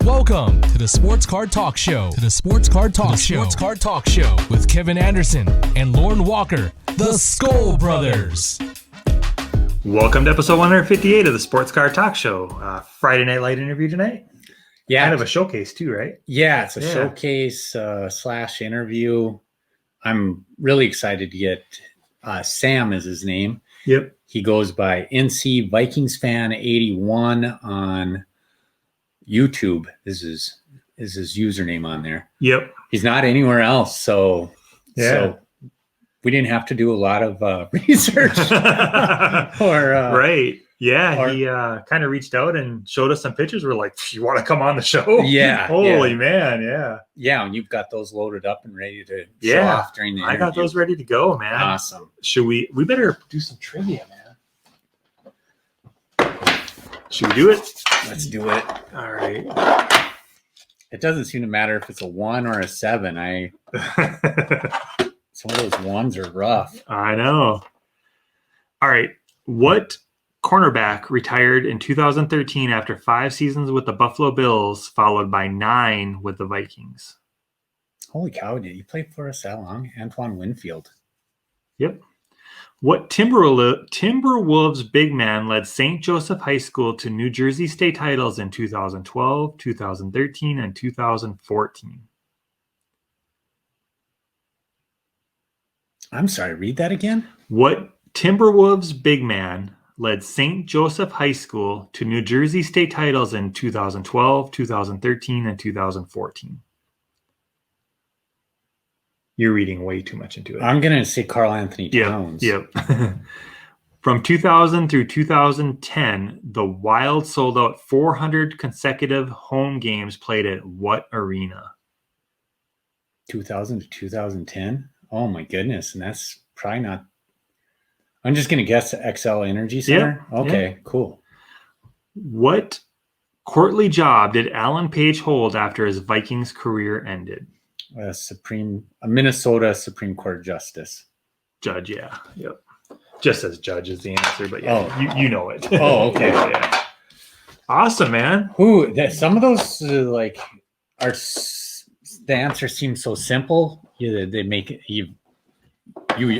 Welcome to the Sports Card Talk Show. Sports Card Talk Show with Kevin Anderson and Lorn Walker, the Skull Brothers. Welcome to episode 158 of the Sports Card Talk Show. Friday Night Light interview tonight. Yeah, kind of a showcase too, right? Yeah, it's a showcase slash interview. I'm really excited to get Sam is his name. Yep. He goes by NC Vikings Fan 81 on YouTube. Is his username on there. Yep. He's not anywhere else, so we didn't have to do a lot of research. Right. Yeah, he kind of reached out and showed us some pictures. We're like, you want to come on the show? Yeah. Holy man, yeah. Yeah, and you've got those loaded up and ready to show off during the interview. I got those ready to go, man. Awesome. Should we better do some trivia, man. Should we do it? Let's do it. All right. It doesn't seem to matter if it's a 1 or a 7. Some of those ones are rough. I know. All right. What cornerback retired in 2013 after 5 seasons with the Buffalo Bills, followed by 9 with the Vikings? Holy cow, did he play for us that long? Antoine Winfield. Yep. What Timberwolves big man led St. Joseph High School to New Jersey state titles in 2012, 2013, and 2014? I'm sorry, read that again? What Timberwolves big man led St. Joseph High School to New Jersey state titles in 2012, 2013, and 2014? You're reading way too much into it. I'm going to say Karl Anthony Towns. Yep. From 2000 through 2010, the Wild sold out 400 consecutive home games played at what arena? 2000 to 2010? Oh, my goodness. And that's probably not... I'm just going to guess the XL Energy Center? Yeah. Okay, cool. What courtly job did Alan Page hold after his Vikings career ended? A Minnesota Supreme Court Justice. Judge, yeah. Yep. Just as judge is the answer, but yeah, you know it. Oh, okay. Yeah. Awesome, man. Some of those the answer seems so simple. Yeah, they make it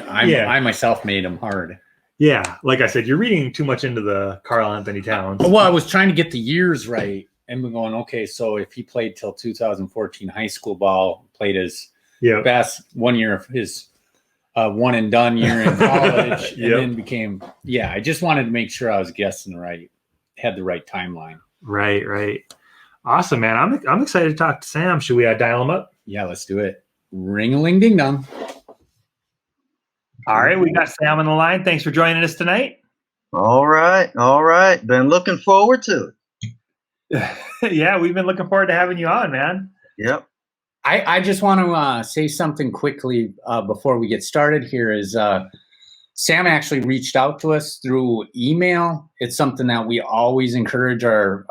I myself made them hard. Yeah, like I said, you're reading too much into the Karl Anthony Towns. Well, I was trying to get the years right. And we're going, okay, so if he played till 2014 high school ball, played his best 1 year of his one and done year in college, and then became, I just wanted to make sure I was guessing had the right timeline. Right. Awesome, man. I'm excited to talk to Sam. Should we dial him up? Yeah, let's do it. Ring-a-ling-ding-dong. All right, we got Sam on the line. Thanks for joining us tonight. All right. Been looking forward to it. Yeah, we've been looking forward to having you on, man. Yep. I just want to say something quickly before we get started here is Sam actually reached out to us through email. It's something that we always encourage our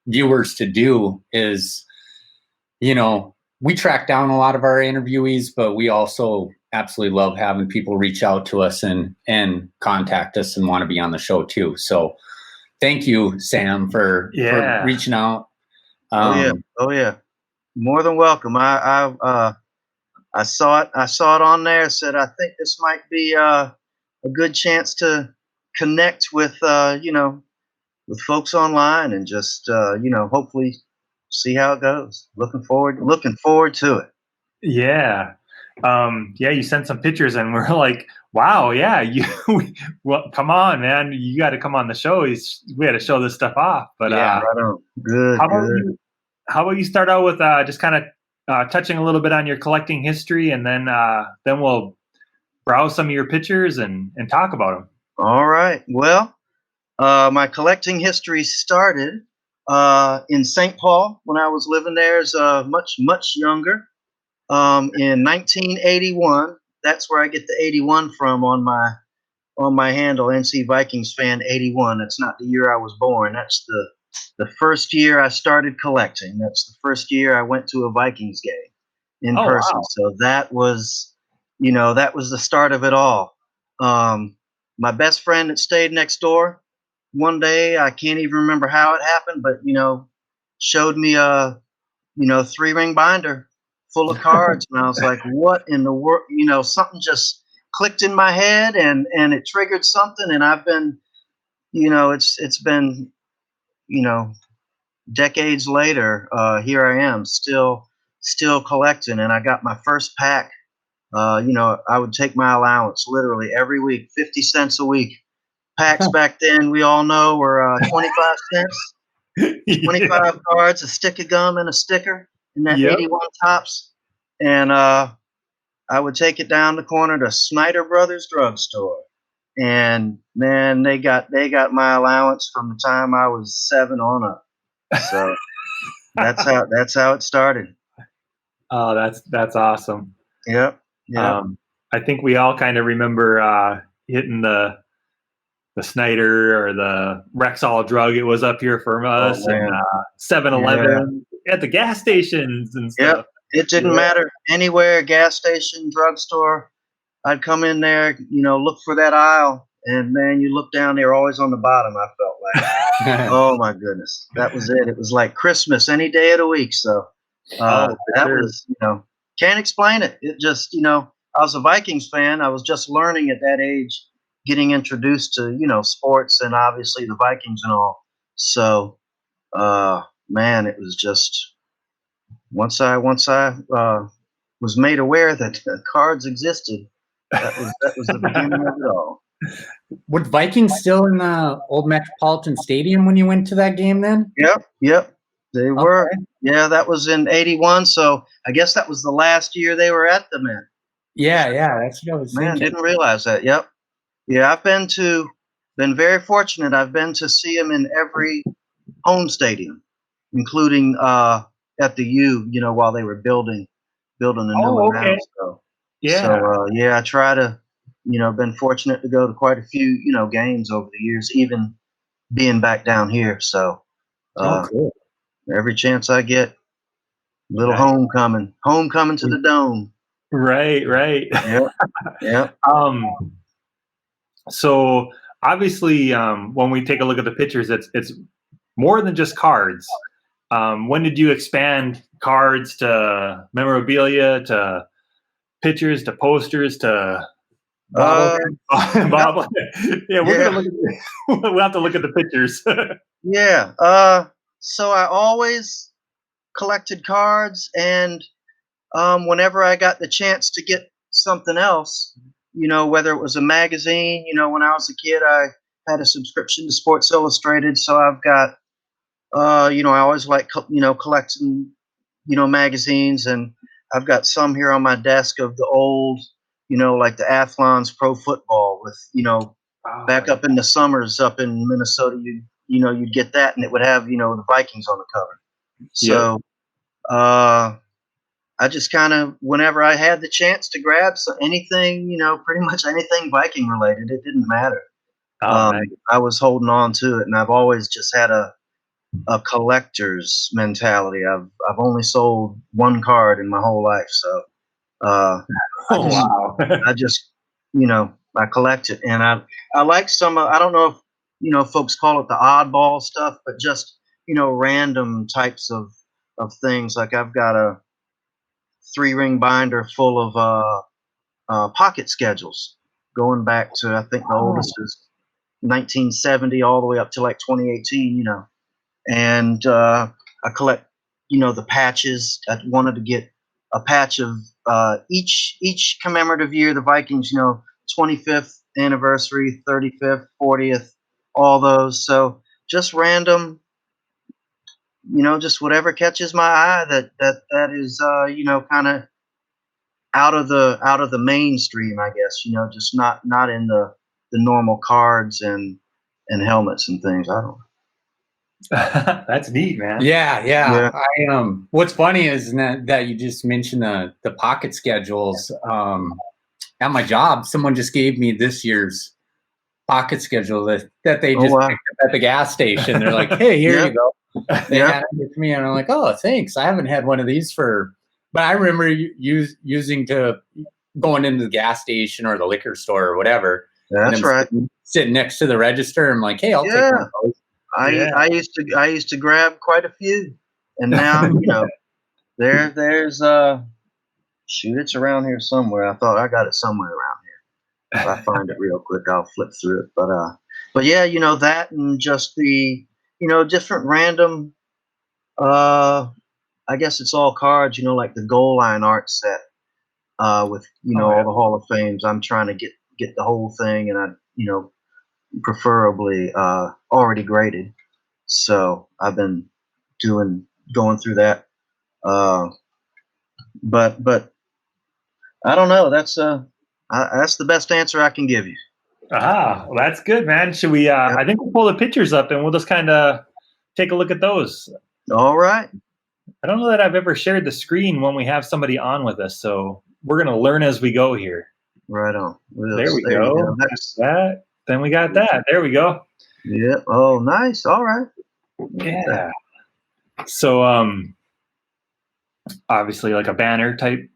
viewers to do is, we track down a lot of our interviewees, but we also absolutely love having people reach out to us and contact us and want to be on the show too. So thank you, Sam, for reaching out. Oh yeah. More than welcome. I saw it on there. Said I think this might be a good chance to connect with with folks online and just hopefully see how it goes. Looking forward to it. Yeah. You sent some pictures and we're like, wow, yeah, well, come on, man, you got to come on the show. We had to show this stuff off. But right on. Good. How about you start out with just kind of touching a little bit on your collecting history, and then we'll browse some of your pictures and talk about them. All right. Well, my collecting history started in St. Paul when I was living there as much younger. In 1981, that's where I get the 81 from on my handle, NC Vikings Fan 81. That's not the year I was born. That's the first year I started collecting. That's the first year I went to a Vikings game in person. Wow. So that was the start of it all. My best friend that stayed next door, one day, I can't even remember how it happened, but showed me a 3-ring binder full of cards, and I was like, "What in the world?" Something just clicked in my head, and it triggered something, and I've been, it's been, decades later, here I am, still collecting, and I got my first pack. I would take my allowance literally every week, 50 cents a week. Packs back then, we all know, were 25 cents. 25 cards, a stick of gum, and a sticker, and that 81 tops. And I would take it down the corner to Snyder Brothers Drugstore. And man, they got my allowance from the time I was 7 on up. So that's how it started. Oh, that's awesome. Yep. I think we all kind of remember hitting the Snyder or the Rexall drug. It was up here for us, and 7-Eleven at the gas stations and stuff. Yep. It didn't matter, anywhere, gas station, drugstore. I'd come in there, look for that aisle, and man, you look down, they were always on the bottom. I felt like, oh my goodness, that was it. It was like Christmas any day of the week. So was, can't explain it. It just, I was a Vikings fan. I was just learning at that age, getting introduced to, sports and obviously the Vikings and all. So, man, it was just once I was made aware that cards existed, that was the beginning of it all. Were Vikings still in the old Metropolitan Stadium when you went to that game then? Yep. They were. Okay. Yeah, that was in 81. So I guess that was the last year they were at the Met. Yeah. That's what I was thinking. Didn't realize that. Yep. Yeah, I've been very fortunate. I've been to see them in every home stadium, including at the U, while they were building a new one now. So, I try to, been fortunate to go to quite a few, games over the years, even being back down here. So, cool. Every chance I get, little homecoming to the dome. Right. Yep. So obviously, when we take a look at the pictures, it's more than just cards. When did you expand cards to memorabilia, to pictures, to posters, to Bob? We'll have to look at the pictures. So I always collected cards, and whenever I got the chance to get something else, whether it was a magazine, when I was a kid, I had a subscription to Sports Illustrated, so I've got, I always like, collecting, magazines, and I've got some here on my desk of the old, like the Athlon's Pro Football with, back up in the summers up in Minnesota, you'd get that, and it would have, the Vikings on the cover. So, I just kind of, whenever I had the chance to grab anything, pretty much anything Viking related, it didn't matter. I was holding on to it, and I've always just had a collector's mentality. I've only sold one card in my whole life, so I just I collect it, and I like some. I don't know if folks call it the oddball stuff, but just random types of things. Like I've got a 3-ring binder full of pocket schedules going back to, I think the oldest is 1970 all the way up to like 2018, and I collect, the patches. I wanted to get a patch of each commemorative year, the Vikings, 25th anniversary, 35th, 40th, all those. So just random, just whatever catches my eye that is, kind of out of the mainstream, I guess, just not in the normal cards and helmets and things. I don't know. That's neat, man. Yeah. What's funny is that you just mentioned the pocket schedules. At my job, someone just gave me this year's pocket schedule that they just picked up at the gas station. They're like, "Hey, here you go." They had it to me, and I'm like, "Oh, thanks. I haven't had one of these but I remember using to going into the gas station or the liquor store or whatever. That's right. Sitting next to the register, I'm like, "Hey, I'll take one of those." I used to grab quite a few. And now, there's shoot, it's around here somewhere. I thought I got it somewhere around here. If I find it real quick, I'll flip through it. But yeah, that and just the, different random, I guess it's all cards, like the goal line art set, with, all the Hall of Fames. I'm trying to get the whole thing, and I, preferably, already graded. So I've been going through that. But I don't know. That's the best answer I can give you. Well, that's good, man. Should we? Yep. I think we'll pull the pictures up and we'll just kind of take a look at those. All right. I don't know that I've ever shared the screen when we have somebody on with us, so we're gonna learn as we go here. Right on. There we go. That's that. Then we got that. There we go. Yeah. Oh, nice. All right. Yeah. So, obviously, like a banner type.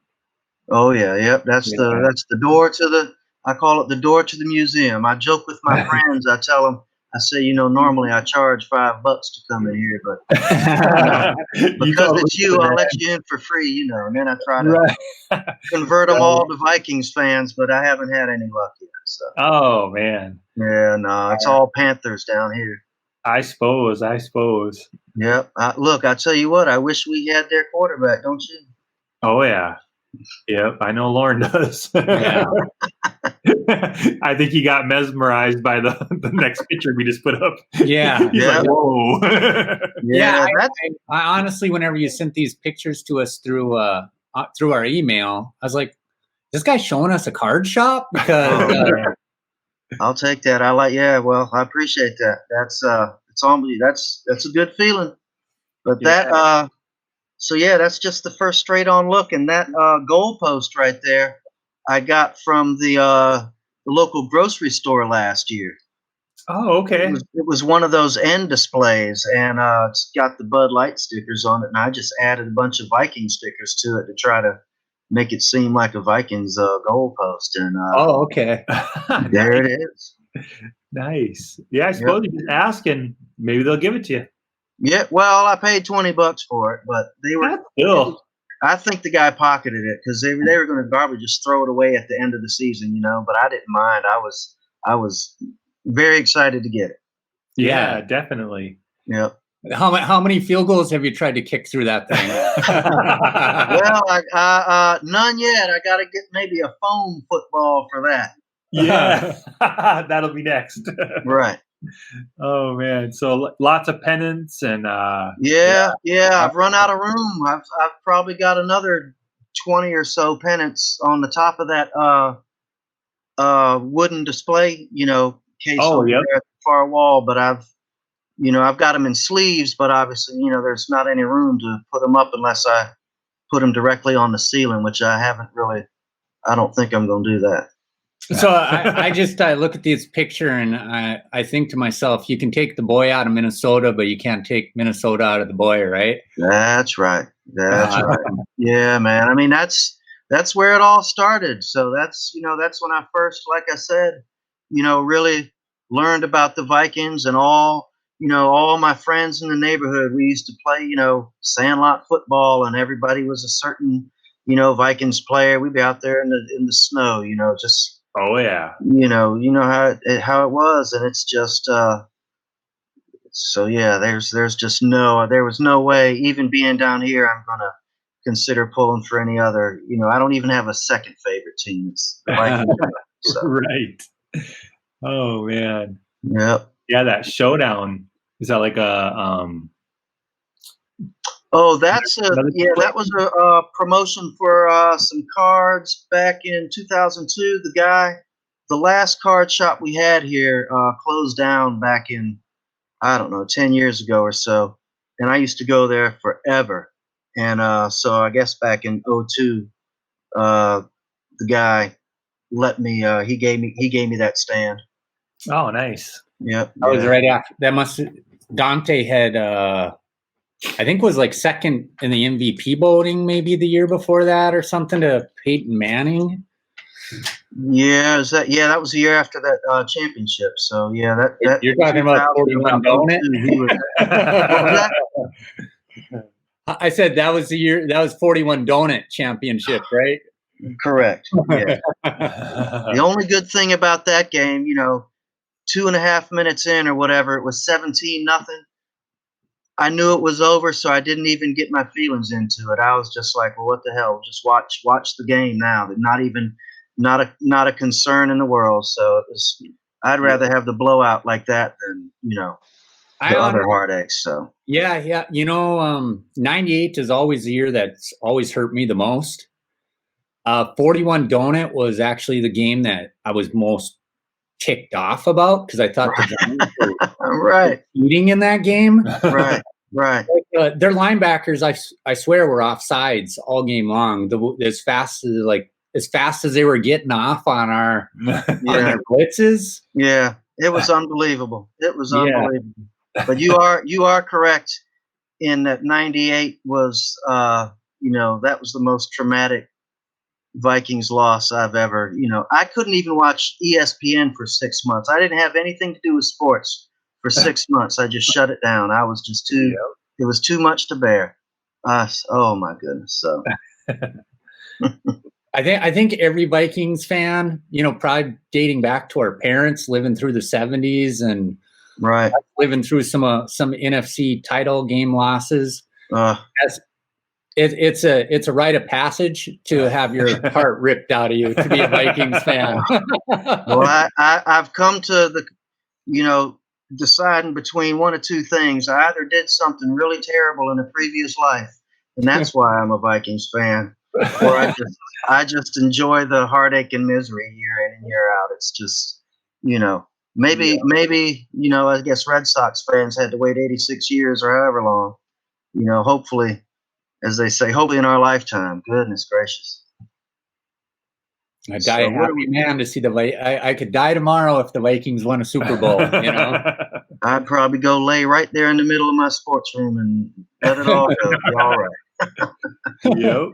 Oh yeah. Yep. That's the door to the. I call it the door to the museum. I joke with my friends. I tell them. I say, normally I charge $5 to come in here, but because it's you, I'll let you in for free, and then I try to convert them all to Vikings fans, but I haven't had any luck yet. So. Oh man. Yeah, no, it's all Panthers down here. I suppose. Yep. Look, I tell you what, I wish we had their quarterback, don't you? Oh yeah. Yep, I know Lorn does. Yeah. I think he got mesmerized by the next picture we just put up. Yeah. He's like, whoa. Yeah. I honestly, whenever you sent these pictures to us through our email, I was like, this guy's showing us a card shop? Because I'll take that. Well, I appreciate that. That's it's on me. That's a good feeling. But that's just the first straight on look, and that goal post right there I got from the local grocery store last year. Oh, okay. It was one of those end displays, and it's got the Bud Light stickers on it, and I just added a bunch of Viking stickers to it to try to make it seem like a Vikings goal post. And okay. There it is. Nice. Yeah, I suppose you just ask, and maybe they'll give it to you. Yeah, well, I paid $20 for it, but they were. Still. I think the guy pocketed it because they were going to probably just throw it away at the end of the season, But I didn't mind. I was very excited to get it. Yeah, definitely. Yep. How many field goals have you tried to kick through that thing? Well, I none yet. I got to get maybe a foam football for that. Yeah, that'll be next. Right. Oh man, so lots of pennants and yeah. I've run out of room. I've probably got another 20 or so pennants on the top of that wooden display, case over there at the far wall. But I've got them in sleeves, but obviously, there's not any room to put them up unless I put them directly on the ceiling, which I haven't really. I don't think I'm going to do that. So I look at this picture and I think to myself, you can take the boy out of Minnesota, but you can't take Minnesota out of the boy, right? That's right. That's right. Yeah, man. I mean, that's where it all started. So that's when I first, like I said, really learned about the Vikings and all my friends in the neighborhood. We used to play, sandlot football, and everybody was a certain, Vikings player. We'd be out there in the snow, just. Oh yeah. How it was, and it's just so yeah. There was no way, even being down here, I'm gonna consider pulling for any other. I don't even have a second favorite team. It's the Vikings. So. Right. Oh man. Yep. Yeah, that showdown. Is that like a Oh, that was a promotion for some cards back in 2002. The last card shop we had here closed down back in, I don't know, 10 years ago or so. And I used to go there forever. And so I guess back in 2002, the guy let me, he gave me that stand. Oh, nice. Yep. That was right after. Dante had, I think was like second in the MVP voting maybe the year before that or something to Peyton Manning. Yeah, that was the year after that championship. So yeah, that you're talking about 41 donut. I said that was the year. That was 41 Donut Championship, right? Correct. Yeah. The only good thing about that game, 2.5 minutes in or whatever, it was 17-0. I knew it was over, so I didn't even get my feelings into it. I was just like, well, what the hell? Just watch the game now. Not a concern in the world. So I'd rather have the blowout like that than, the other heartaches. So yeah. 98 is always the year that's always hurt me the most. 41 Donut was actually the game that I was most ticked off about because I thought the Giants were eating in that game. Right. Their linebackers, I swear, were offsides all game long. As fast as they were getting off on our blitzes. Yeah, it was unbelievable. It was unbelievable. But you are correct in that 98 was that was the most traumatic Vikings loss I've ever, I couldn't even watch ESPN for 6 months. I didn't have anything to do with sports for 6 months. I just shut it down. I was just it was too much to bear. Oh my goodness. So I think every Vikings fan, probably dating back to our parents living through the 70s and living through some NFC title game losses. It's a rite of passage to have your heart ripped out of you to be a Vikings fan. Well, I've come to deciding between one of two things. I either did something really terrible in a previous life, and that's why I'm a Vikings fan, or I just enjoy the heartache and misery year in and year out. It's just, maybe I guess Red Sox fans had to wait 86 years or however long. Hopefully, as they say, hopefully in our lifetime. Goodness gracious. I die a happy man to see I could die tomorrow if the Vikings won a Super Bowl, I'd probably go lay right there in the middle of my sports room and let it all go. Be all right. Yep.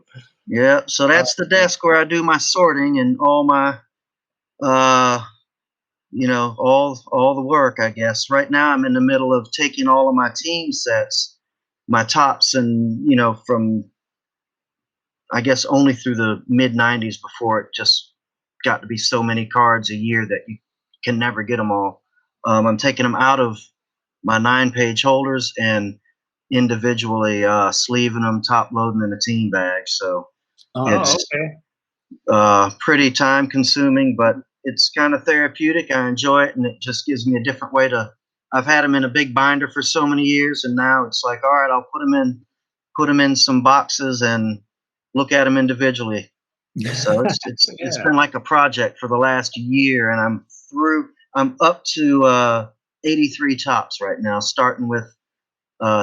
Yeah. So that's the desk where I do my sorting and all my, all the work, I guess. Right now I'm in the middle of taking all of my team sets, my tops, and, from, I guess, only through the mid-90s before it just got to be so many cards a year that you can never get them all. I'm taking them out of my 9-page holders and individually sleeving them, top-loading in a team bag. So it's pretty time-consuming, but it's kind of therapeutic. I enjoy it, and it just gives me a different way to – I've had them in a big binder for so many years, and now it's like, all right, I'll put them in some boxes and – look at them individually. So it's been like a project for the last year, and I'm up to 83 tops right now, starting with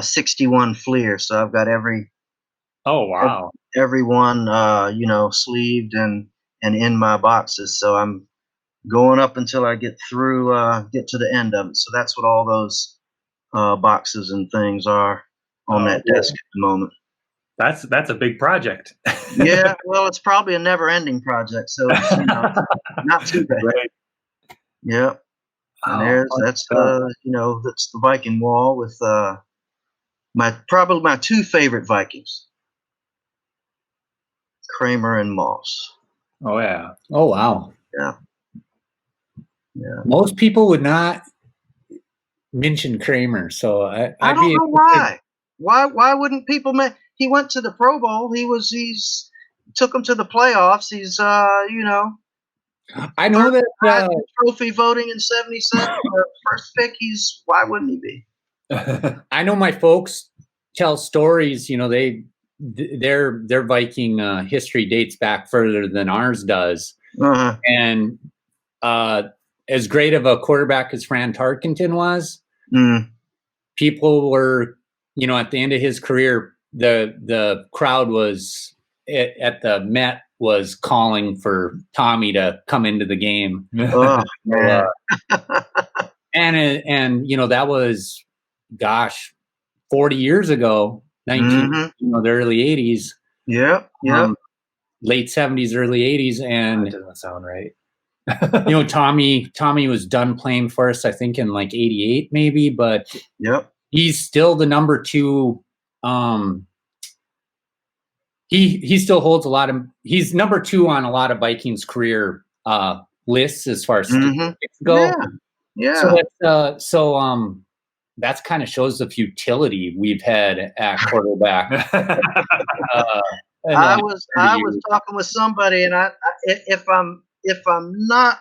61 Fleer. So I've got every one sleeved and in my boxes. So I'm going up until I get to the end of it. So that's what all those boxes and things are on that desk at the moment. That's a big project. Yeah, well, it's probably a never-ending project, so it's not too bad. Right. Yeah, and that's the Viking wall with my two favorite Vikings, Kramer and Moss. Oh yeah. Oh wow. Yeah. Most people would not mention Kramer, so I don't know why. Why wouldn't people? He went to the Pro Bowl. He's took him to the playoffs. He's I know that trophy voting in '77 first pick. Why wouldn't he be? I know my folks tell stories. Their Viking history dates back further than ours does. And as great of a quarterback as Fran Tarkenton was, people were, at the end of his career, the crowd was at the Met was calling for Tommy to come into the game. Oh, man. and that was, 40 years ago, the early 80s. Yeah. Late 70s, early 80s. And that doesn't sound right. Tommy was done playing for us, I think, in like 88 maybe, but yep. He's still the number 2 he still holds a lot of. He's number 2 on a lot of Vikings career lists as far as statistics go. Yeah. So that's kind of shows the futility we've had at quarterback. I was talking with somebody, and if I'm not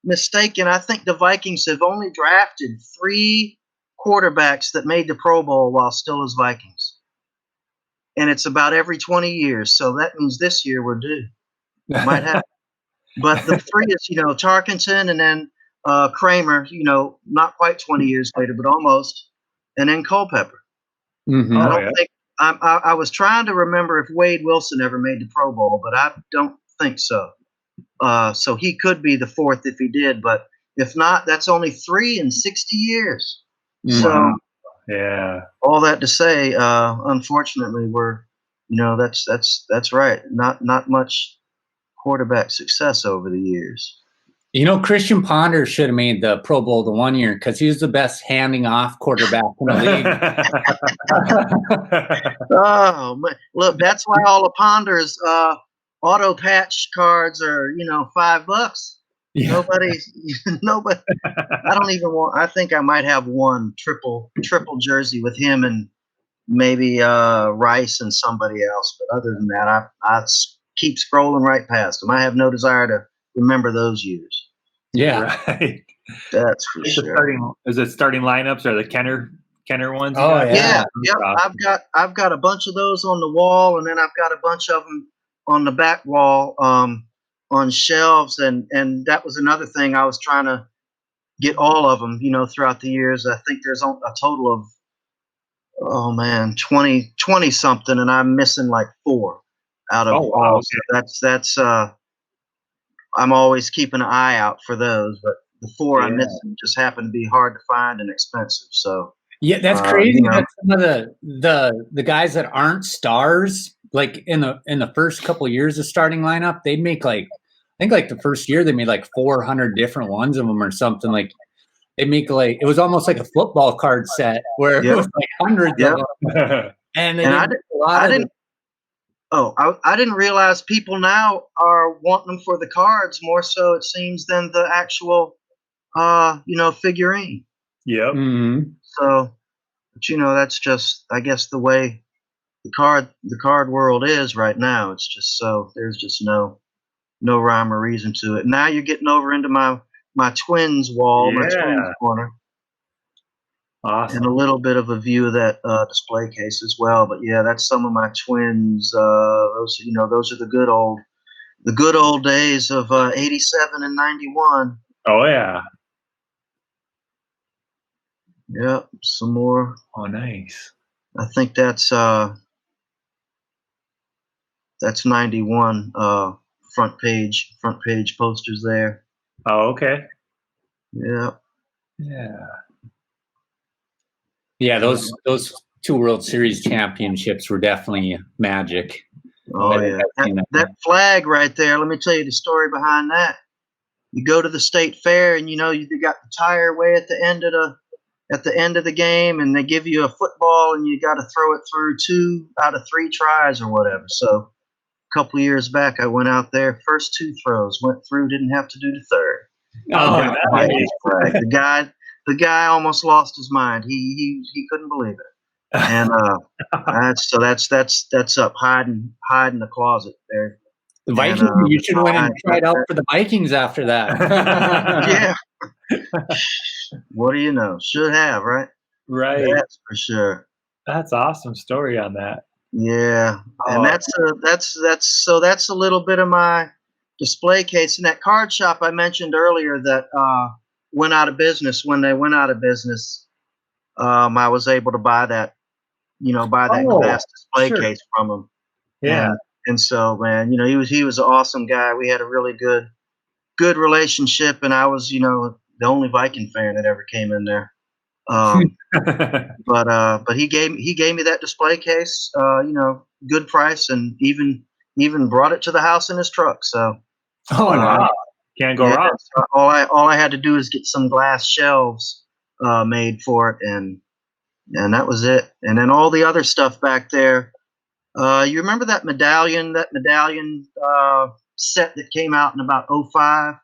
mistaken, I think the Vikings have only drafted 3 quarterbacks that made the Pro Bowl while still as Vikings, and it's about every 20 years. So that means this year we're due. Might have, but the 3 is Tarkenton, and then Kramer. Not quite 20 years later, but almost, and then Culpepper. Mm-hmm. I don't think. I was trying to remember if Wade Wilson ever made the Pro Bowl, but I don't think so. So he could be the 4th if he did, but if not, that's only 3 in 60 years. Mm-hmm. So Yeah. all that to say, unfortunately, that's right. Not much quarterback success over the years. Christian Ponder should have made the Pro Bowl the one year because he was the best handing off quarterback in the league. Oh, man. Look, that's why all the Ponder's auto patch cards are, $5. Yeah. Nobody. I don't even want. I think I might have one triple jersey with him and maybe Rice and somebody else. But other than that, I keep scrolling right past them. I have no desire to remember those years. Yeah, right. That's for sure. Is it starting lineups or the Kenner ones? Oh, yeah. I've got a bunch of those on the wall, and then I've got a bunch of them on the back wall on shelves, and that was another thing. I was trying to get all of them, throughout the years. I think there's a total of 20 something, and I'm missing like 4 out of all. So that's I'm always keeping an eye out for those, but the 4 I'm missing just happen to be hard to find and expensive. So yeah, that's crazy. That some of the guys that aren't stars, like in the first couple of years of starting lineup, they make I think the first year they made like 400 different ones of them or something. Like they make it was almost like a football card set where it was like hundreds of them. And I didn't realize people now are wanting them for the cards more so, it seems, than the actual figurine. Yep. Mm-hmm. So, but that's just, I guess, the way the card world is right now. It's just so there's just no rhyme or reason to it. Now you're getting over into my Twins wall, my Twins corner. Awesome. And a little bit of a view of that display case as well. But yeah, that's some of my Twins. Those are the good old days of 87 and 91. Oh yeah. Yep, some more. Oh, nice. I think that's 91 front page posters there. Oh, okay. Yeah. Yeah. Yeah, those 2 World Series championships were definitely magic. Oh yeah, that flag right there. Let me tell you the story behind that. You go to the state fair, and you got the tire way at the end of the game, and they give you a football, and you got to throw it through 2 out of 3 tries or whatever. So a couple of years back, I went out there, first 2 throws went through, didn't have to do the third. Oh, nice. The guy almost lost his mind. He couldn't believe it. And that's up hide in the closet there. The Vikings, you should have went and tried out for the Vikings after that. Yeah. What do you know? Should have, right? Right. That's for sure. That's awesome story on that. Yeah. And that's a little bit of my display case. In that card shop I mentioned earlier that went out of business, when they went out of business, I was able to buy that glass display case from him. Yeah. And so, man, he was an awesome guy. We had a really good relationship, and I was, the only Viking fan that ever came in there. But he gave me that display case, good price, and even brought it to the house in his truck. So, wow. Can't go wrong. So all I had to do is get some glass shelves made for it, and that was it. And then all the other stuff back there, You remember that medallion set that came out in about '05?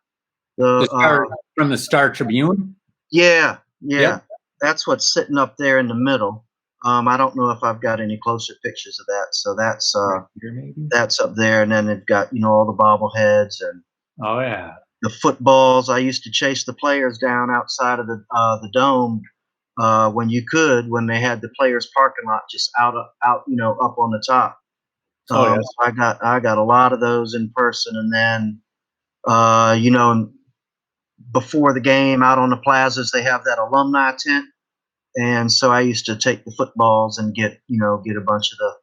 The Star, from the Star Tribune? Yeah. Yep. That's what's sitting up there in the middle. I don't know if I've got any closer pictures of that. So that's that's up there, and then they've got all the bobbleheads and Oh yeah. the footballs. I used to chase the players down outside of the dome when they had the players parking lot just out up on the top. Oh, yeah. So I got a lot of those in person, and then before the game out on the plazas they have that alumni tent, and so I used to take the footballs and get a bunch of the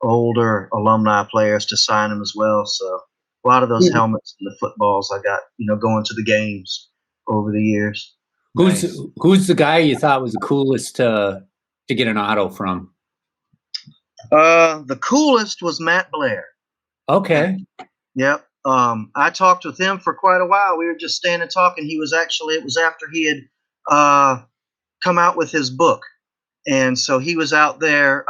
older alumni players to sign them as well. So a lot of those helmets and the footballs I got going to the games over the years. Who's the guy you thought was the coolest to get an auto from? The coolest was Matt Blair. Okay. Yep. I talked with him for quite a while. We were just standing talking. It was after he had come out with his book. And so he was out there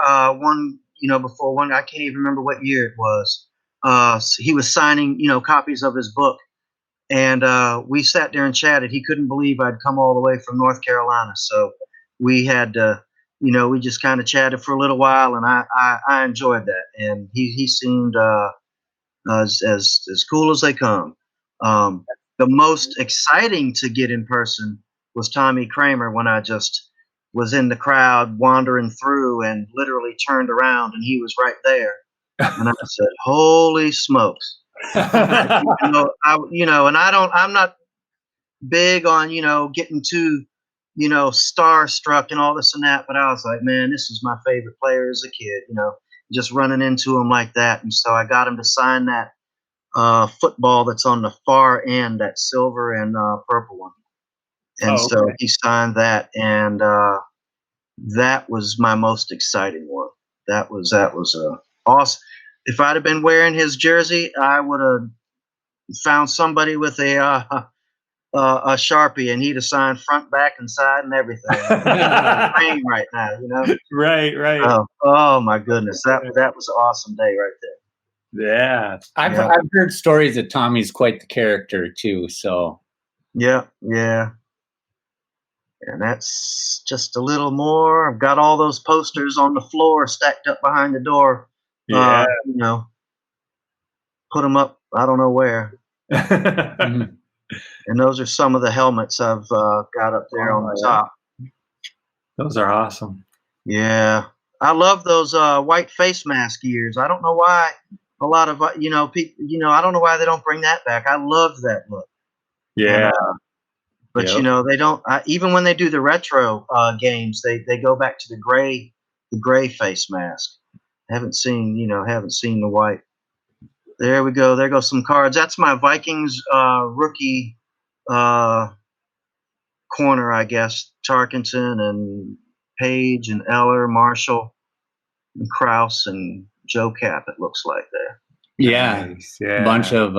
before one, I can't even remember what year it was. So he was signing, copies of his book. And we sat there and chatted. He couldn't believe I'd come all the way from North Carolina. So we had we just kind of chatted for a little while, and I enjoyed that. And he seemed as cool as they come. The most exciting to get in person was Tommy Kramer, when I just was in the crowd wandering through and literally turned around and he was right there. And I said, "Holy smokes." I'm not big on, getting too, starstruck and all this and that, but I was like, man, this was my favorite player as a kid, just running into him like that. And so I got him to sign that football that's on the far end, that silver and purple one. And so he signed that, and that was my most exciting one. That was awesome. If I'd have been wearing his jersey, I would have found somebody with a Sharpie, and he'd have signed front, back, and side and everything. Right now, Right. Oh my goodness, that was an awesome day right there. Yeah. I've heard stories that Tommy's quite the character too. So yeah. And that's just a little more. I've got all those posters on the floor stacked up behind the door. Yeah. Put them up, I don't know where. mhm. And those are some of the helmets I've got up there on the top. Those are awesome. Yeah. I love those white face mask ears. I don't know why a lot of people, I don't know why they don't bring that back. I love that look. Yeah. But they don't. Even when they do the retro games, they go back to the gray face mask. Haven't seen the white. There we go. There goes some cards. That's my Vikings rookie corner, I guess. Tarkenton and Page and Eller, Marshall and Kraus and Joe Cap. It looks like there. Yeah, Nice. Yeah. a bunch of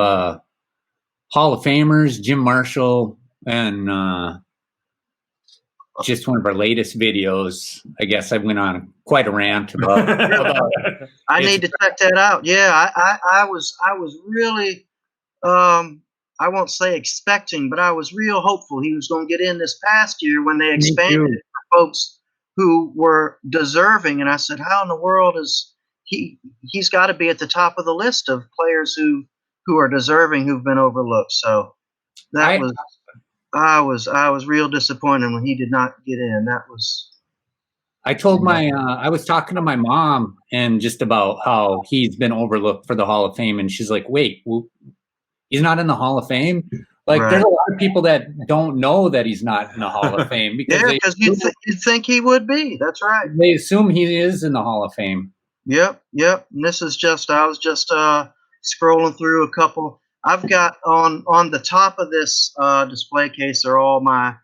Hall of Famers, Jim Marshall, and just one of our latest videos. I guess I went on quite a rant about I need to check that out. Yeah, I was really I won't say expecting, but I was real hopeful he was going to get in this past year when they expanded it for folks who were deserving. And I said, how in the world is he's got to be at the top of the list of players who are deserving, who've been overlooked. So that I was real disappointed when he did not get in. That was. I told I was talking to my mom and just about how he's been overlooked for the Hall of Fame, and she's like, "Wait, he's not in the Hall of Fame." Like, there's a lot of people that don't know that he's not in the Hall of Fame because you'd think he would be. That's right. They assume he is in the Hall of Fame. Yep. And this is I was just scrolling through a couple. I've got on the top of this display case are all my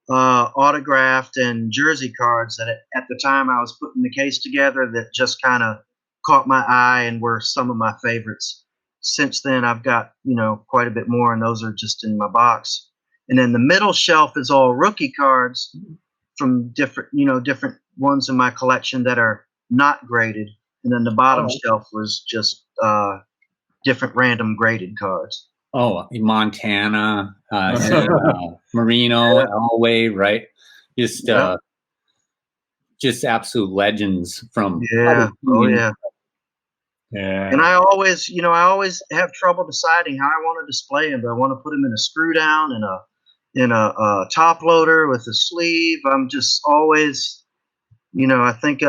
autographed and jersey cards that at the time I was putting the case together that just kind of caught my eye and were some of my favorites. Since then, I've got quite a bit more, and those are just in my box. And then the middle shelf is all rookie cards from different ones in my collection that are not graded. and then the bottom shelf was just different random graded cards. Oh, Montana, Marino, Elway, right? Just absolute legends from. Yeah. Oh yeah. Yeah. And I always have trouble deciding how I want to display them. Do I want to put them in a screw down, in a top loader with a sleeve? I'm just always, I think,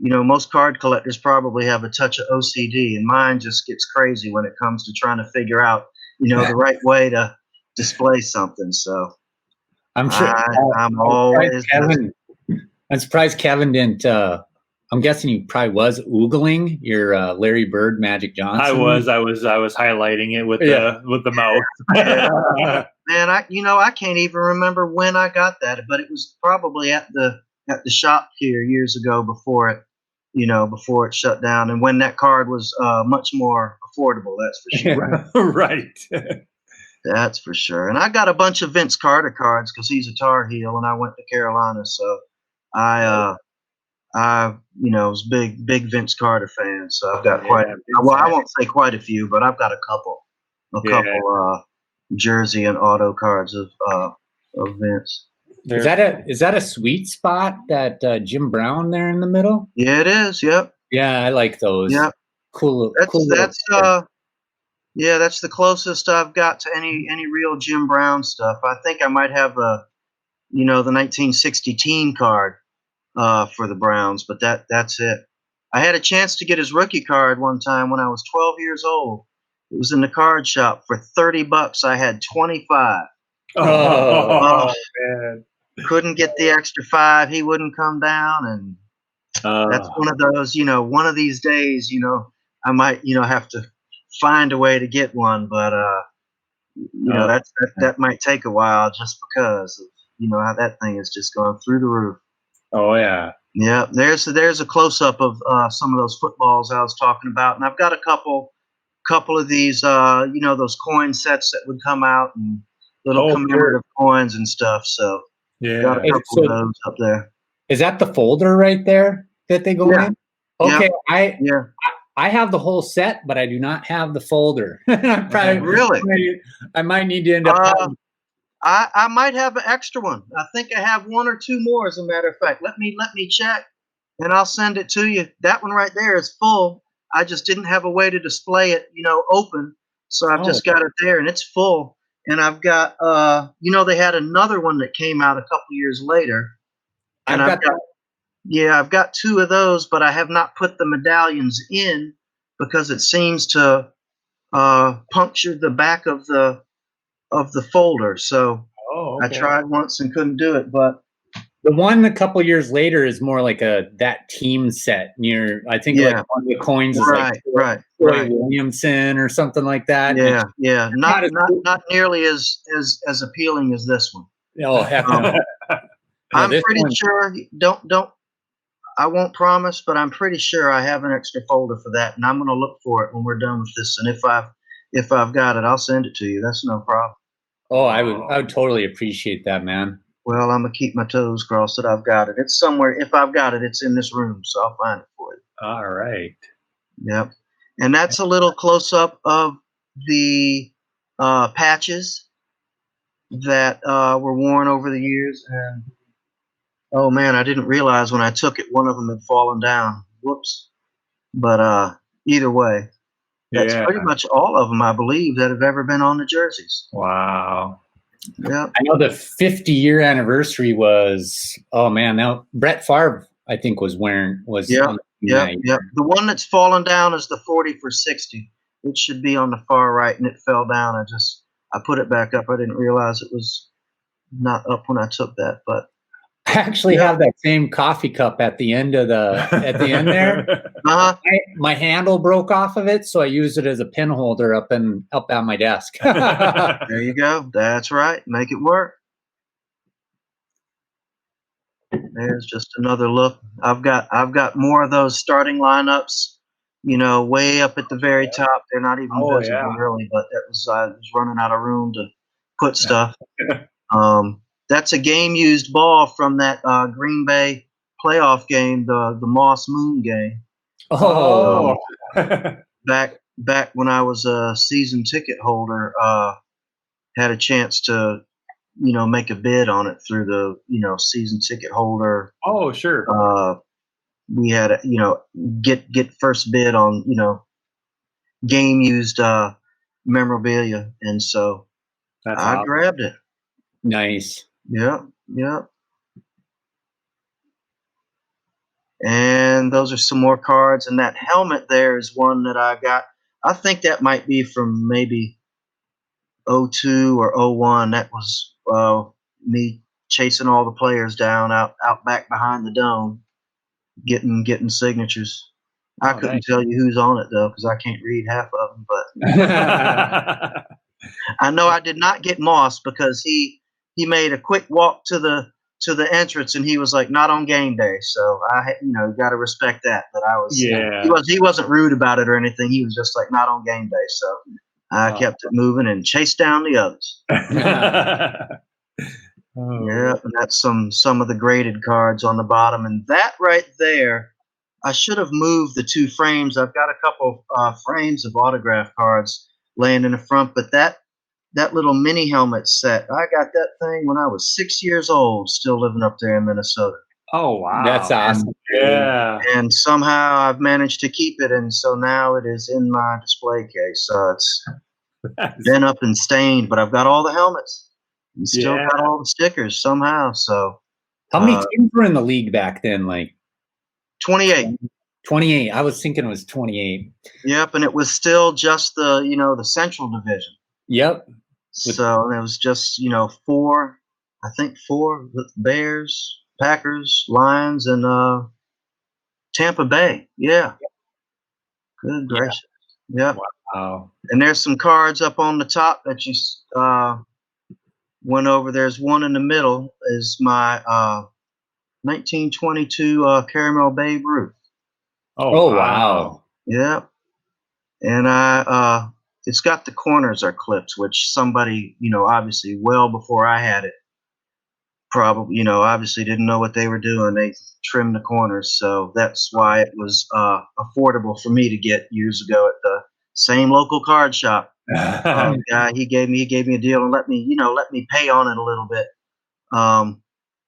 most card collectors probably have a touch of OCD, and mine just gets crazy when it comes to trying to figure out, the right way to display something. So I'm sure. I'm always. I'm surprised Kevin didn't. I'm guessing he probably was oogling your Larry Bird, Magic Johnson. I was highlighting it with the mouth. Yeah. Man, I can't even remember when I got that, but it was probably at the shop here years ago before it shut down, and when that card was much more affordable. That's for sure. Right. That's for sure. And I got a bunch of Vince Carter cards because he's a Tar Heel, and I went to Carolina, so I was big Vince Carter fan. So I've got I won't say quite a few, but I've got a couple jersey and auto cards of Vince. Is that a sweet spot, that Jim Brown there in the middle? Yeah, it is. Yep. Yeah, I like those. Yep. Cool. That's the closest I've got to any real Jim Brown stuff. I think I might have the 1960 team card for the Browns, but that's it. I had a chance to get his rookie card one time when I was 12 years old. It was in the card shop for $30. I had 25. Oh man. Couldn't get the extra 5. He wouldn't come down, and that's one of those, one of these days, I might, have to find a way to get one, but that might take a while just because of, how that thing is just going through the roof. Oh yeah. Yeah, there's a close up of some of those footballs I was talking about, and I've got a couple of these, those coin sets that would come out, and little commemorative coins and stuff. So got a couple of those up there. Is that the folder right there that they go in? Okay, I have the whole set, but I do not have the folder. I might need to end up. I might have an extra one. I think I have 1 or 2 more, as a matter of fact. Let me check, and I'll send it to you. That one right there is full. I just didn't have a way to display it, open. So I've just got it there, and it's full. And I've got, they had another one that came out a couple years later. And I've got 2 of those, but I have not put the medallions in because it seems to puncture the back of the folder. So I tried once and couldn't do it, but the one a couple years later is more like that team set near, I think, like one of the coins is right. Williamson or something like that. Yeah. Not nearly as appealing as this one. Oh, heck no. I'm pretty sure. I won't promise, but I'm pretty sure I have an extra folder for that, and I'm going to look for it when we're done with this. And if I've got it, I'll send it to you. That's no problem. Oh, I would totally appreciate that, man. Well, I'm going to keep my toes crossed that I've got it. It's somewhere. If I've got it, it's in this room, so I'll find it for you. All right. Yep. And that's a little close-up of the patches that were worn over the years. And, oh, man, I didn't realize when I took it, one of them had fallen down. Whoops. But either way, that's pretty much all of them, I believe, that have ever been on the jerseys. Wow. Yeah, I know the 50-year anniversary was. Oh man, now Brett Favre, I think, was. The one that's fallen down is the 40 for 60. It should be on the far right, and it fell down. I put it back up. I didn't realize it was not up when I took that, but I actually have that same coffee cup at the end there. My handle broke off of it, so I used it as a pin holder up at my desk. There you go. That's right. Make it work. There's just another look. I've got more of those starting lineups, way up at the very top. They're not even visible really, but I was running out of room to put stuff. That's a game-used ball from that Green Bay playoff game, the Moss Moon game. Oh, Back when I was a season ticket holder, had a chance to, make a bid on it through the, season ticket holder. Oh, sure. We had, get first bid on, game used memorabilia, and so That's I awesome. grabbed it. nice. Yep, yep. And those are some more cards, and that helmet there is one that I got. I think that might be from maybe 02 or 01. That was me chasing all the players down out back behind the dome, getting signatures. I couldn't nice. tell you who's on it though, because I can't read half of them. But I know I did not get Moss because he made a quick walk to the entrance, and he was like, not on game day. So I got to respect that. But I was he wasn't rude about it or anything. He was just like, not on game day. So I kept it moving and chased down the others. Yeah, and that's some of the graded cards on the bottom, and that right there, I should have moved the two frames. I've got a couple frames of autograph cards laying in the front, but that little mini helmet set, I got that thing when I was 6 years old, still living up there in Minnesota. Oh, wow. That's awesome. And somehow I've managed to keep it, and so now it is in my display case. It's been up and stained, but I've got all the helmets and still got all the stickers somehow. So how many teams were in the league back then? Like 28. 28. I was thinking it was 28. Yep, and it was still just the Central Division. Yep. So it was just four with Bears, Packers, Lions, and Tampa Bay. Yeah. Good gracious. Yep. Wow. And there's some cards up on the top that you went over. There's one in the middle is my 1922 Caramel Babe Ruth. Oh wow. Yep. And it's got the corners are clipped, which somebody, obviously well before I had it, probably, obviously didn't know what they were doing. They trimmed the corners. So that's why it was affordable for me to get years ago at the same local card shop. Guy, he gave me a deal and let me pay on it a little bit.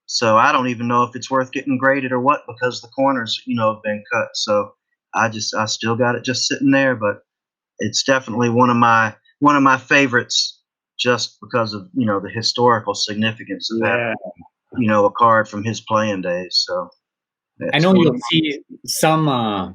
So I don't even know if it's worth getting graded or what, because the corners, have been cut. So I still got it just sitting there, but it's definitely one of my favorites, just because of the historical significance of that, a card from his playing days. So I know you'll see some of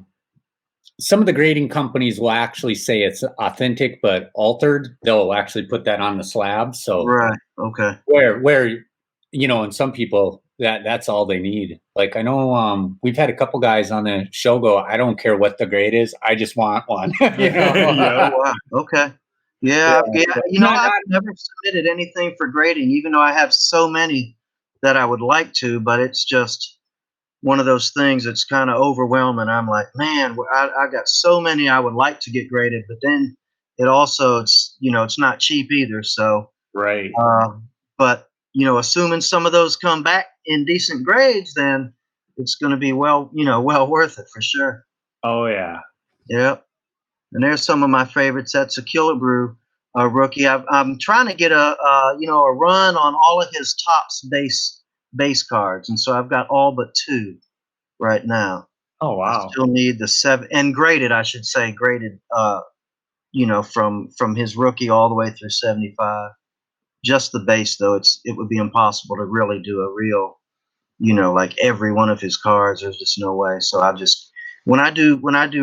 the grading companies will actually say it's authentic but altered. They'll actually put that on the slab. So right, okay. Where and some people that's all they need. Like I know we've had a couple guys on the show go, I don't care what the grade is, I just want one. Yeah, wow. Okay. Yeah. I've never submitted anything for grading, even though I have so many that I would like to, but it's just one of those things that's kind of overwhelming. I'm like, man, I got so many I would like to get graded, but then it's not cheap either. So right. But assuming some of those come back in decent grades, then it's going to be well worth it for sure. Oh yeah. Yep. And there's some of my favorites. That's a Killer Brew rookie. I'm trying to get a run on all of his Topps base cards, and so I've got all but 2 right now. Oh wow. I still need the 7 and graded. I should say graded. From his rookie all the way through 75. Just the base, though, it would be impossible to really do a real, like every one of his cards. There's just no way. So I just when I do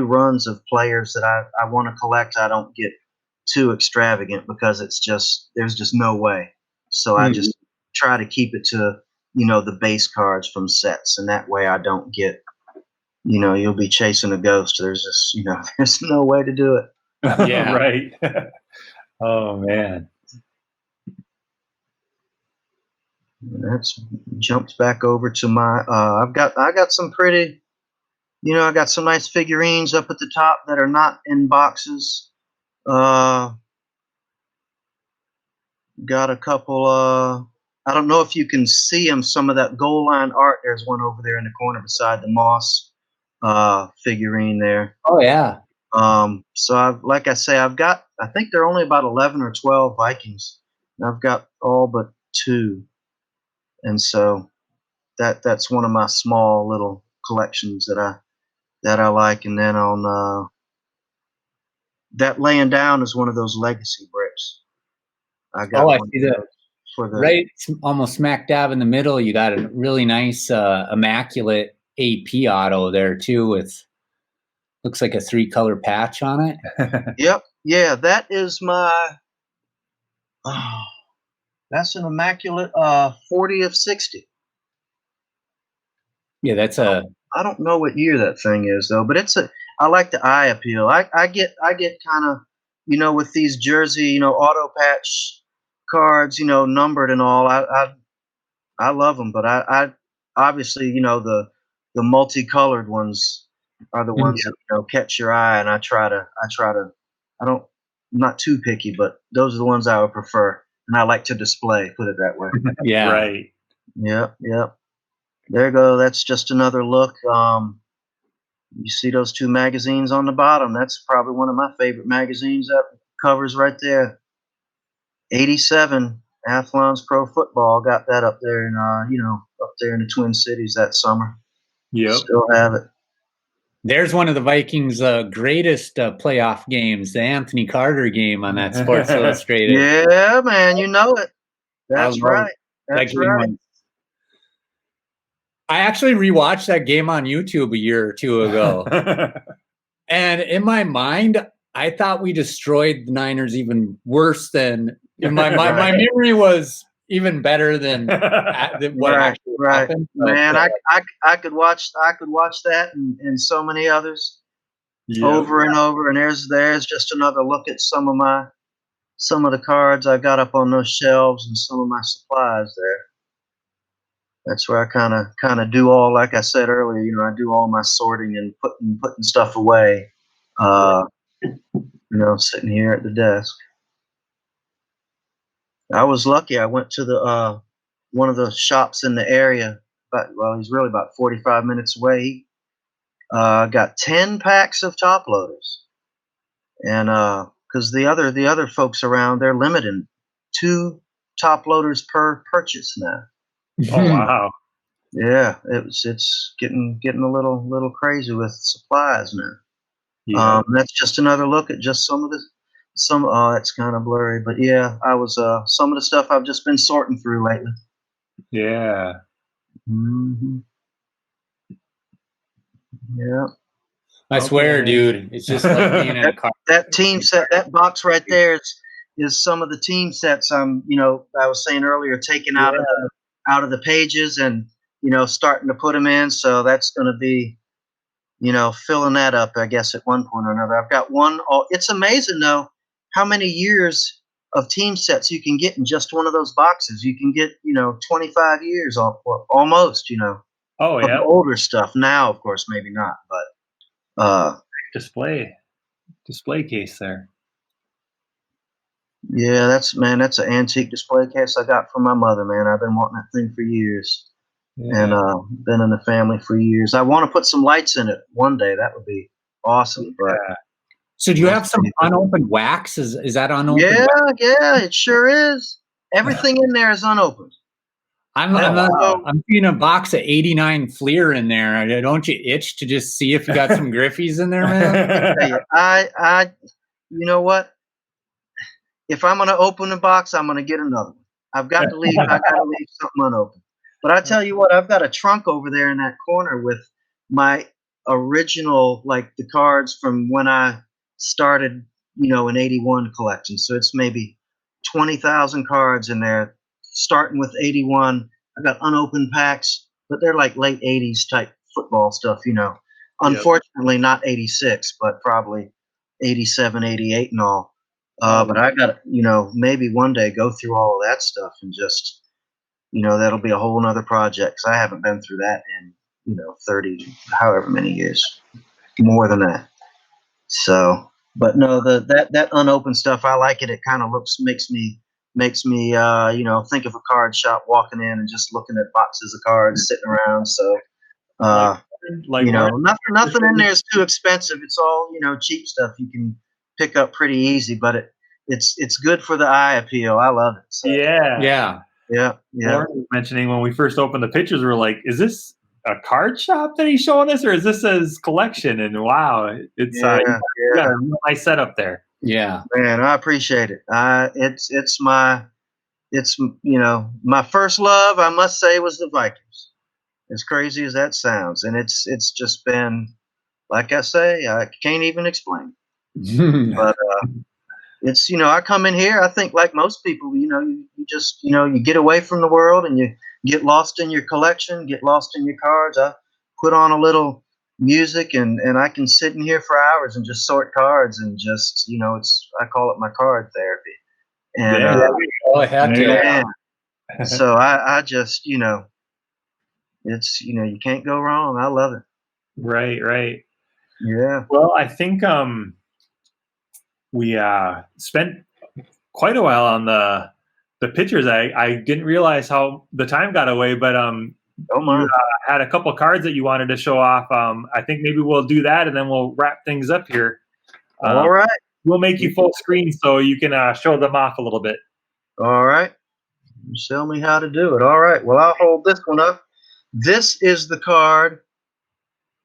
runs of players that I want to collect, I don't get too extravagant because there's just no way. So I just try to keep it to the base cards from sets, and that way I don't get you'll be chasing a ghost. There's just there's no way to do it. Yeah. Right. Oh man. That's jumped back over to my I got some pretty I got some nice figurines up at the top that are not in boxes. Got a couple I don't know if you can see them, some of that goal line art. There's one over there in the corner beside the moss figurine there. Oh yeah. So like I say, I think there are only about 11 or 12 Vikings. And I've got all but 2. And so that's one of my small little collections that I like. And then on that laying down is one of those legacy bricks. I got I one see that. for the Right, almost smack dab in the middle. You got a really nice, immaculate AP auto there too, with looks like a 3-color patch on it. Yep. Yeah, that is my that's an immaculate 40 of 60. Yeah, that's I don't know what year that thing is though, but I like the eye appeal. I get kind of, with these jersey, auto patch cards, numbered and all. I love them, but I obviously, the multicolored ones are the ones that catch your eye, and I try to I'm not too picky, but those are the ones I would prefer, and I like to display. Put it that way. yeah. Right. Yep. There you go. That's just another look. You see those 2 magazines on the bottom. That's probably one of my favorite magazines. That covers right there. 87 Athlon's Pro Football. Got that up there in up there in the Twin Cities that summer. Yep. Still have it. There's one of the Vikings' greatest playoff games, the Anthony Carter game on that Sports Illustrated. Yeah, man, you know it. That's right. That's right. I actually rewatched that game on YouTube a year or 2 ago. And in my mind, I thought we destroyed the Niners even worse than my memory was even better than what actually happened. Man, I could watch that and so many others over and over. And there's just another look at some of the cards I got up on those shelves and some of my supplies there. That's where I kind of do all, like I said earlier, I do all my sorting and putting stuff away. Sitting here at the desk. I was lucky. I went to the one of the shops in the area. He's really about 45 minutes away. Got 10 packs of top loaders, and because the other folks around, they're limiting 2 top loaders per purchase now. Oh wow. Yeah, it's getting a little crazy with supplies now. Yeah. That's just another look at just some of the it's kind of blurry, but yeah, I was some of the stuff I've just been sorting through lately. Yeah. Mm-hmm. Yeah. I swear, dude, it's just like being in a car. That team set, that box right there is some of the team sets I was saying earlier, taking out of the pages and starting to put them in. So that's going to be filling that up, I guess, at one point or another. I've got one. It's amazing though how many years of team sets you can get in just one of those boxes. You can get 25 years almost. Oh yeah. Of the older stuff. Now, of course, maybe not, but display case there. Yeah, that's an antique display case I got from my mother, man. I've been wanting that thing for years. Yeah. And been in the family for years. I want to put some lights in it one day. That would be awesome. But so do you have some unopened wax? Is that unopened? Yeah, it sure is. Everything in there is unopened. I'm seeing a box of 89 Fleer in there. Don't you itch to just see if you got some Griffies in there, man? I you know what? If I'm going to open a box, I'm going to get another one. I got to leave something unopened. But I tell you what, I've got a trunk over there in that corner with my original, like the cards from when I started, in 81 collection. So it's maybe 20,000 cards in there, starting with 81. I got unopened packs, but they're like late 80s type football stuff, Unfortunately, not 86, but probably 87, 88 and all. But I got to, maybe one day go through all of that stuff and just, that'll be a whole nother project because I haven't been through that in, 30, however many years, more than that. So, but no, that unopened stuff, I like it. It kind of makes me, think of a card shop, walking in and just looking at boxes of cards sitting around. So, Like, nothing in there is too expensive. It's all cheap stuff you can pick up pretty easy, but it's good for the eye appeal. I love it. So, Yeah. Lauren was mentioning when we first opened the pictures, we were like, "Is this a card shop that he's showing us, or is this his collection?" And wow, it's got a real nice setup there. Yeah, man, I appreciate it. It's my first love. I must say was the Vikings. As crazy as that sounds, and it's just been, like I say, I can't even explain. But it's I come in here. I think like most people, you just you get away from the world and you get lost in your collection, get lost in your cards. I put on a little music and I can sit in here for hours and just sort cards and just I call it my card therapy. And so I just it's you can't go wrong. I love it. Right. Yeah. Well, I think we spent quite a while on the pictures. I didn't realize how the time got away, but you had a couple cards that you wanted to show off. I think maybe we'll do that and then we'll wrap things up here. All right. We'll make you full screen so you can show them off a little bit. All right. Show me how to do it. All right. Well, I'll hold this one up. This is the card.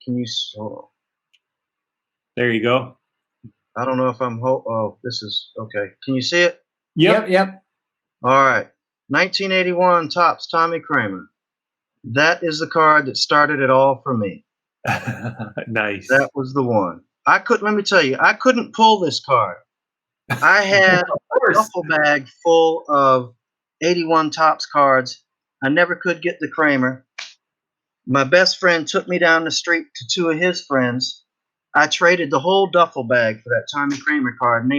Can you? There you go. I don't know if I'm. This is okay. Can you see it? Yep. All right. 1981 Topps Tommy Kramer. That is the card that started it all for me. Nice. That was the one. Let me tell you, I couldn't pull this card. I had a duffel bag full of 81 Topps cards. I never could get the Kramer. My best friend took me down the street to two of his friends. I traded the whole duffel bag for that Tommy Kramer card, and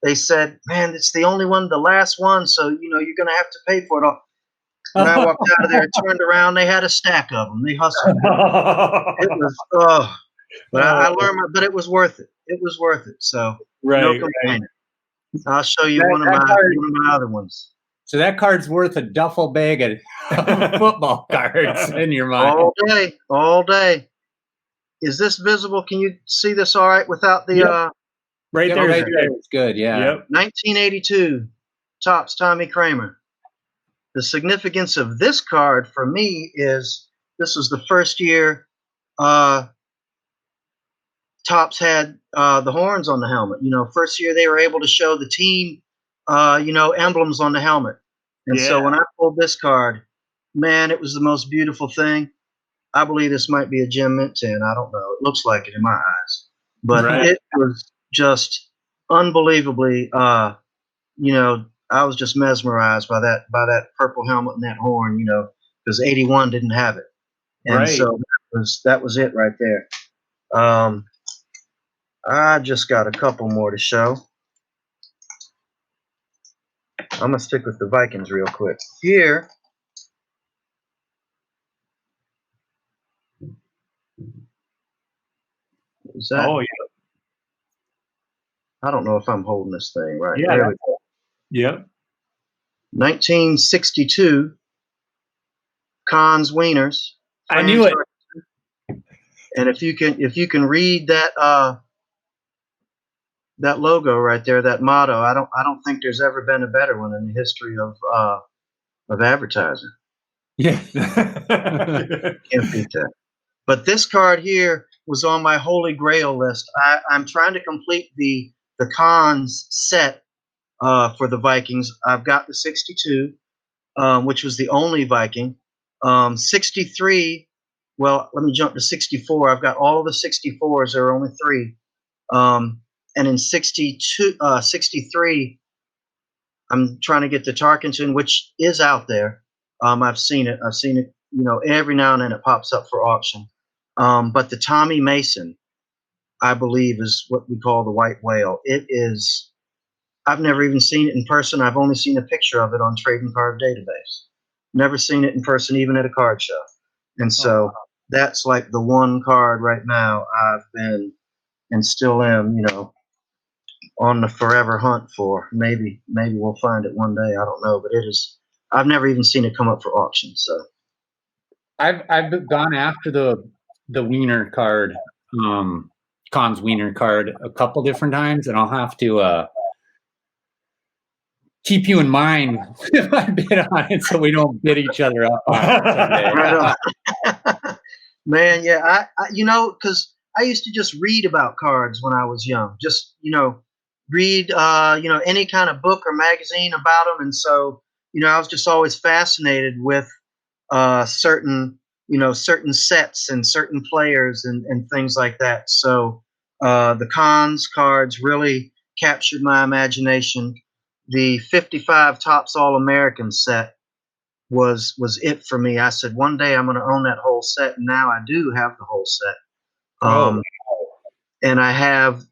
they said, man, it's the only one, the last one, so you're going to have to pay for it all. When I walked out of there and turned around, they had a stack of them. They hustled me. It was, but I learned, but it was worth it. It was worth it. So no complaining. Right. I'll show you one of my other ones. So that card's worth a duffel bag of football cards in your mind. All day. Is this visible? Can you see this all right without the right there? Right there. It's good, yeah. Yep. 1982 Topps Tommy Kramer. The significance of this card for me is this was the first year Topps had the horns on the helmet. First year they were able to show the team emblems on the helmet. And so when I pulled this card, man, it was the most beautiful thing. I believe this might be a Gem Mint 10. I don't know. It looks like it in my eyes. But it was just unbelievably, I was just mesmerized by that purple helmet and that horn, because 81 didn't have it. And so that was it right there. I just got a couple more to show. I'm going to stick with the Vikings real quick. Here, is that? Oh, yeah. I don't know if I'm holding this thing right. Yeah. There we go. Yep. 1962 Cons Wieners. I knew it. And if you can read that that logo right there, that motto, I don't think there's ever been a better one in the history of advertising. Yeah. Can't beat that. But this card here was on my holy grail list. I'm trying to complete the Cons set for the Vikings. I've got the 62, which was the only Viking. 63, well, let me jump to 64. I've got all of the 64s. There are only 3. And in 63, I'm trying to get the Tarkenton, which is out there. I've seen it. Every now and then it pops up for auction. But the Tommy Mason, I believe, is what we call the white whale. It is. I've never even seen it in person. I've only seen a picture of it on Trading Card Database. Never seen it in person, even at a card show. And so that's like the one card right now I've been and still am, on the forever hunt for. Maybe we'll find it one day. I don't know, but it is. I've never even seen it come up for auction. So I've gone after the the Wiener card, Khan's Wiener card, a couple different times, and I'll have to keep you in mind if I bid on it, so we don't bid each other up on it someday. Right on. Man, yeah, I because I used to just read about cards when I was young. Just read any kind of book or magazine about them, and so I was just always fascinated with certain certain sets and certain players and things like that. So the Cons cards really captured my imagination. The 55 Topps All American set was it for me. I said one day I'm going to own that whole set, and now I do have the whole set. And I have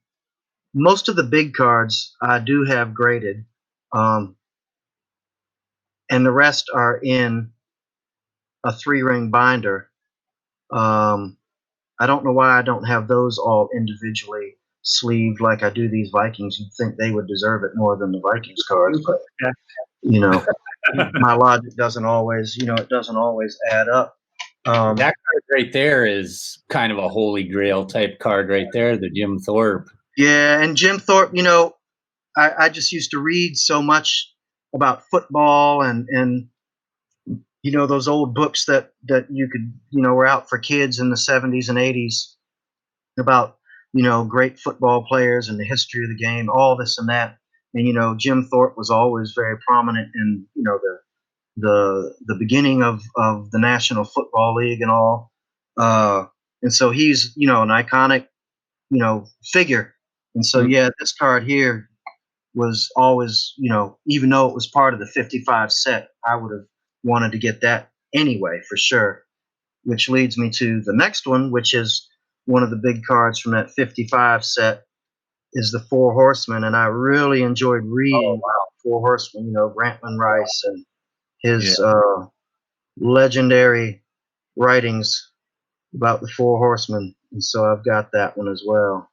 most of the big cards. I do have graded, and the rest are in a 3-ring binder. I don't know why I don't have those all individually sleeved like I do these Vikings. You'd think they would deserve it more than the Vikings cards, but my logic doesn't always, it doesn't always add up. That card right there is kind of a holy grail type card right there, the Jim Thorpe. Yeah, and Jim Thorpe, I just used to read so much about football and those old books that you could, were out for kids in the 70s and 80s about, great football players and the history of the game, all this and that. And, Jim Thorpe was always very prominent in, the beginning of the National Football League and all. And so he's, an iconic, figure. And so, yeah, this card here was always, even though it was part of the 55 set, I would have wanted to get that anyway, for sure. Which leads me to the next one, which is one of the big cards from that 55 set, is the Four Horsemen. And I really enjoyed reading about Four Horsemen, Grantland Rice and his legendary writings about the Four Horsemen. And so I've got that one as well.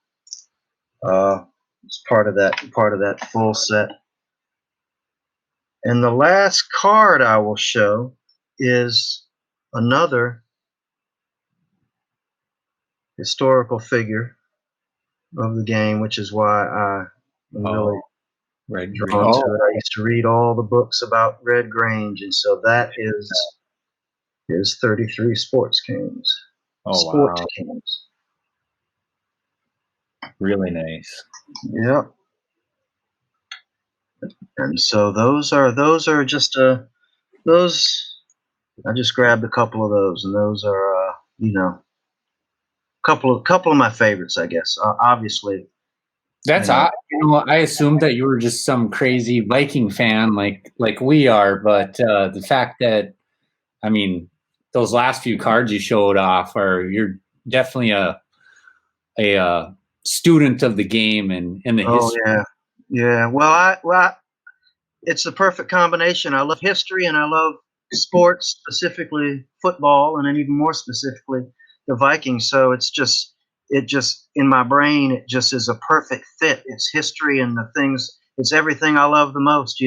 It's part of that full set. And the last card I will show is another historical figure of the game, which is why I'm really drawn to it. I used to read all the books about Red Grange, and so that is 33 Sports Kings. Sports Kings. Really nice. Yep. And so those are just those. I just grabbed a couple of those, and those are couple of my favorites, I guess. Obviously, that's I assumed that you were just some crazy Viking fan like we are, but the fact that those last few cards you showed off you're definitely a student of the game and the history. Yeah. Well, it's the perfect combination. I love history and I love sports, specifically football, and then even more specifically the Vikings. So it just in my brain, it just is a perfect fit. It's history and the things. It's everything I love the most,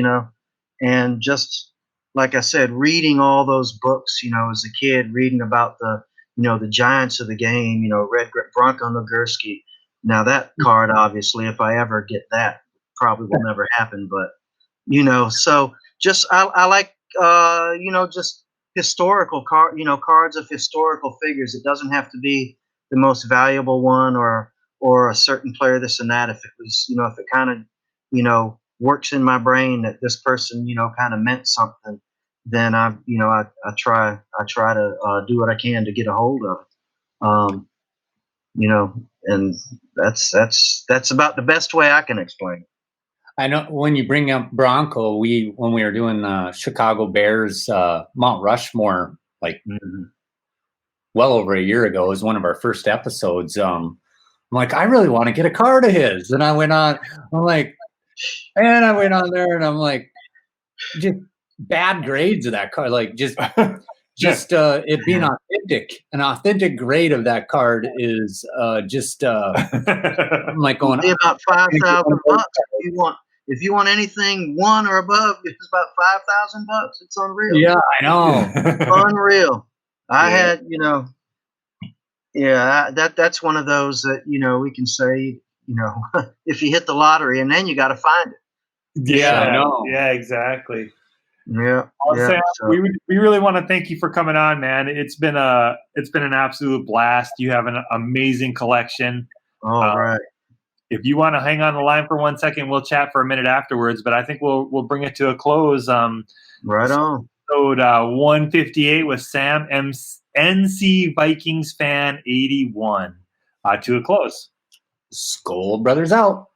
And just like I said, reading all those books, as a kid, reading about the giants of the game, Bronco Nagurski. Now that card, obviously, if I ever get that, probably will never happen. But so just I like just historical cards of historical figures. It doesn't have to be the most valuable one or a certain player, this and that. If it was, if it kind of works in my brain that this person kind of meant something, then I try to do what I can to get a hold of it. And that's about the best way I can explain it. I know when you bring up Bronco, when we were doing the Chicago Bears Mount Rushmore, well over a year ago, was one of our first episodes. I'm like, I really want to get a card of his, and I went on. I'm like, and I went on there, and I'm like, just bad grades of that card, like just it being authentic. An authentic grade of that card is I'm like going about $5,000 if you want anything 1 or above, it's about $5,000. It's unreal. Yeah, I know. Unreal. I had Yeah, that's one of those that we can say, if you hit the lottery, and then you got to find it. Yeah, I know. yeah, exactly. Yeah, Well, yeah. Sam, So, we really want to thank you for coming on, man. It's been an absolute blast. You have an amazing collection. all right. If you want to hang on the line for 1 second, we'll chat for a minute afterwards. But I think we'll bring it to a close. Right on. Episode 158 with Sam, NC Vikings fan 81, to a close. Skol Brothers out.